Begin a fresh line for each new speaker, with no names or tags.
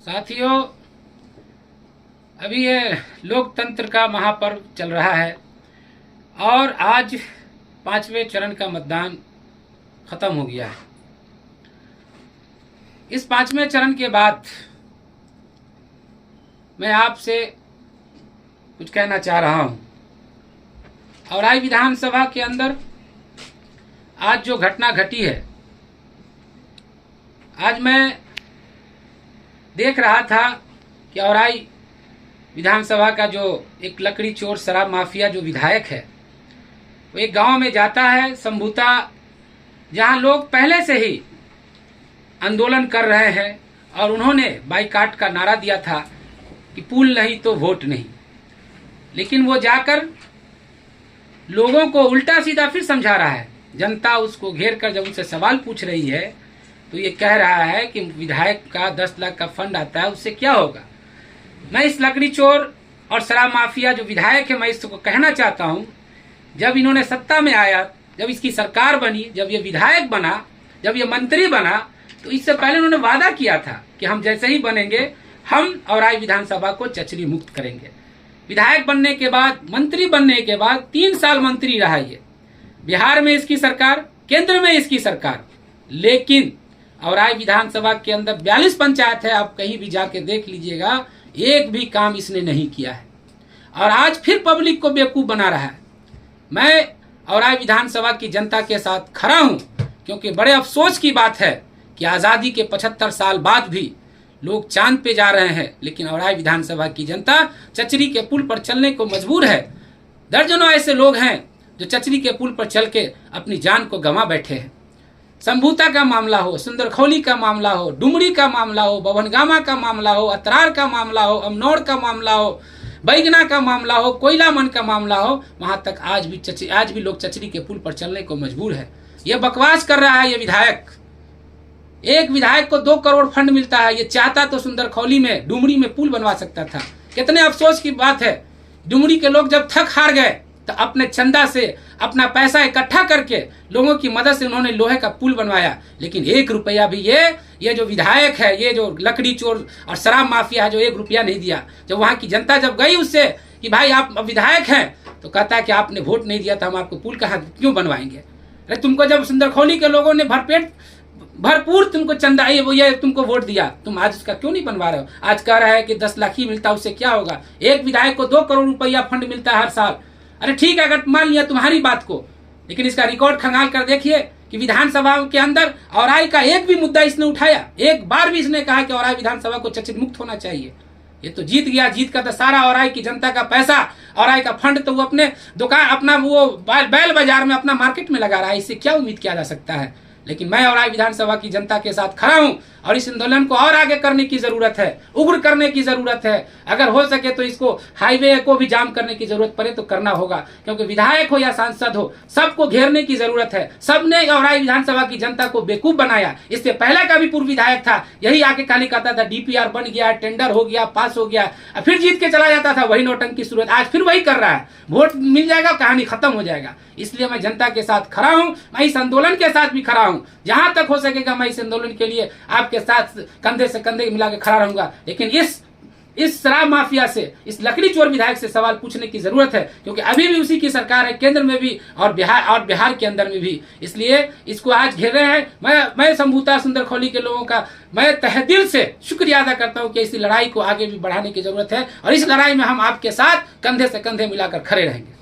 साथियों, अभी ये लोकतंत्र का महापर्व चल रहा है और आज 5वें चरण का मतदान खत्म हो गया है। इस 5वें चरण के बाद मैं आपसे कुछ कहना चाह रहा हूं। और आज विधानसभा के अंदर आज जो घटना घटी है, आज मैं देख रहा था कि औराई विधानसभा का जो एक लकड़ी चोर शराब माफिया जो विधायक है, वो एक गांव में जाता है संभूता, जहां लोग पहले से ही आंदोलन कर रहे हैं और उन्होंने बाइकाट का नारा दिया था कि पुल नहीं तो वोट नहीं। लेकिन वो जाकर लोगों को उल्टा सीधा फिर समझा रहा है। जनता उसको घेर कर जब उनसे सवाल पूछ रही है तो ये कह रहा है कि विधायक का 10 लाख का फंड आता है, उससे क्या होगा। मैं इस लकड़ी चोर और शराब माफिया जो विधायक है, मैं इसको कहना चाहता हूं, जब इन्होंने सत्ता में आया, जब इसकी सरकार बनी, जब ये विधायक बना, जब ये मंत्री बना, तो इससे पहले उन्होंने वादा किया था कि हम जैसे ही बनेंगे हम औराई विधानसभा को चचरी मुक्त करेंगे। विधायक बनने के बाद, मंत्री बनने के बाद 3 साल मंत्री रहा ये। बिहार में इसकी सरकार, केंद्र में इसकी सरकार, लेकिन औराई विधानसभा के अंदर 42 पंचायत है, आप कहीं भी जाके देख लीजिएगा, एक भी काम इसने नहीं किया है। और आज फिर पब्लिक को बेवकूफ बना रहा है। मैं औराई विधानसभा की जनता के साथ खड़ा हूं, क्योंकि बड़े अफसोस की बात है कि आजादी के 75 साल बाद भी लोग चांद पे जा रहे हैं, लेकिन औराई विधानसभा की जनता चचरी के पुल पर चलने को मजबूर है। दर्जनों ऐसे लोग हैं जो चचरी के पुल पर चल के अपनी जान को गंवा बैठे हैं। संभूता का मामला हो, सुंदरखौली का मामला हो, डुमरी का मामला हो, बभनगामा का मामला हो, अतरार का मामला हो, अमनौर का मामला हो, बैगना का मामला हो, कोयलामन का मामला हो, वहां तक आज भी लोग चचरी के पुल पर चलने को मजबूर है। ये बकवास कर रहा है ये विधायक। एक विधायक को 2 करोड़ फंड मिलता है। ये चाहता तो सुंदरखौली में, डुमरी में पुल बनवा सकता था। कितने अफसोस की बात है, डुमरी के लोग जब थक हार गए तो अपने चंदा से अपना पैसा इकट्ठा करके लोगों की मदद से उन्होंने लोहे का पुल बनवाया। लेकिन 1 रुपया भी ये जो विधायक है, ये जो लकड़ी चोर और शराब माफिया है, जो 1 रुपया नहीं दिया। जब वहां की जनता जब गई उससे कि भाई आप विधायक हैं, तो कहता है कि आपने वोट नहीं दिया था, हम आपको पुल कहाँ क्यों बनवाएंगे। अरे तुमको जब सुंदरखौली के लोगों ने भरपूर तुमको चंदा ये तुमको वोट दिया, तुम आज उसका क्यों नहीं बनवा रहे हो। आज कह रहा है कि 10 लाख ही मिलता, उससे क्या होगा। एक विधायक को 2 करोड़ रुपया फंड मिलता है हर साल। अरे ठीक है, अगर मान लिया तुम्हारी बात को, लेकिन इसका रिकॉर्ड खंगाल कर देखिए कि विधानसभा के अंदर औराई का एक भी मुद्दा इसने उठाया। एक बार भी इसने कहा कि औराई विधानसभा को चचरी मुक्त होना चाहिए। ये तो जीत गया। जीत का तो सारा औराई की जनता का पैसा, औराई का फंड तो वो अपने दुकान, अपना वो बैल बाजार में, अपना मार्केट में लगा रहा है। इससे क्या उम्मीद किया जा सकता है। लेकिन मैं औराई विधानसभा की जनता के साथ खड़ा हूं और इस आंदोलन को और आगे करने की जरूरत है, उग्र करने की जरूरत है। अगर हो सके तो इसको हाईवे को भी जाम करने की जरूरत पड़े तो करना होगा, क्योंकि विधायक हो या सांसद हो, सबको घेरने की जरूरत है। सबने औराई विधानसभा की जनता को बेवकूफ बनाया। इससे पहले का भी पूर्व विधायक था, यही आके खाली कहता था डीपीआर बन गया, टेंडर हो गया, पास हो गया, फिर जीत के चला जाता था। वही नौटंकी शुरू, आज फिर वही कर रहा है। वोट मिल जाएगा, कहानी खत्म हो जाएगा। इसलिए मैं जनता के साथ खड़ा हूं, मैं इस आंदोलन के साथ भी खड़ा हूं। जहां तक हो सकेगा मैं इस आंदोलन के लिए आपके साथ कंधे से कंधे मिला के खड़ा रहूंगा। लेकिन इस शराब माफिया से, इस लकड़ी चोर विधायक से सवाल पूछने की जरूरत है, क्योंकि अभी भी उसी की सरकार है, केंद्र में भी और बिहार के अंदर में भी। इसलिए इसको आज घेर रहे हैं। मैं संभूता सुंदरखौली के लोगों का मैं तहे दिल से शुक्रिया अदा करता हूं कि इस लड़ाई को आगे भी बढ़ाने की जरूरत है और इस लड़ाई में हम आपके साथ कंधे से कंधे मिलाकर खड़े रहेंगे।